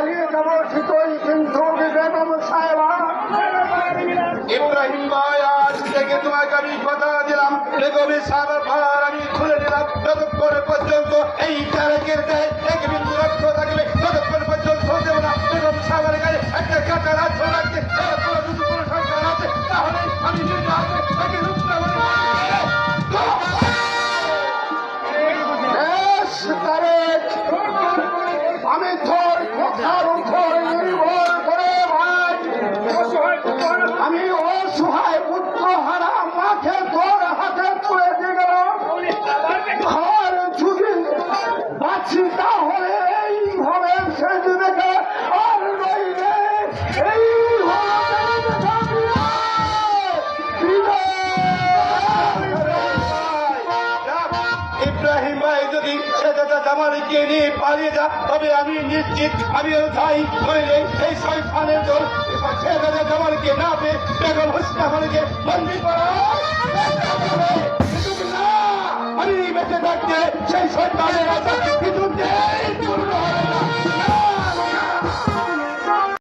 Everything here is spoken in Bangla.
পালিয়ে যাবো ঠিকই, কিন্তু বেগম সাহেবা ইব্রাহিম ভাই, আজ থেকে তোমাকে আমি কথা দিলাম, বেগমের সাহেবের ভার আমি খুলে দিলাম। যতক্ষণ পর্যন্ত এই চালকের গায়ে এক বিন্দু রক্ত থাকবে, ততক্ষণ পর্যন্ত দেব না। বেগম সাহেবের গায়ে একটা কাটা রাজ্য রাখবে, যদি কোনো সরকার আছে তাহলে আমি নিজে হাতে তাকে রুখতে পারি। আমি তোর কথার উপর নির্ভর করে ভাই, আমি অসহায় পুত্র হারা মাকে তোর হাতে তুলে দিয়ে গেলাম। আর যদি বাঁচি তাহলে এইভাবে সেজে দেখে, আর নইলে ইব্রাহিম ভাই যদি সেটা জামালিকে নিয়ে পালিয়ে যা, তবে আমি নিশ্চিত আমিও যাই, নইলে এই শয়তানের দল সেটা জামালিকে না পেয়ে বেগম হোসেন বন্দি করা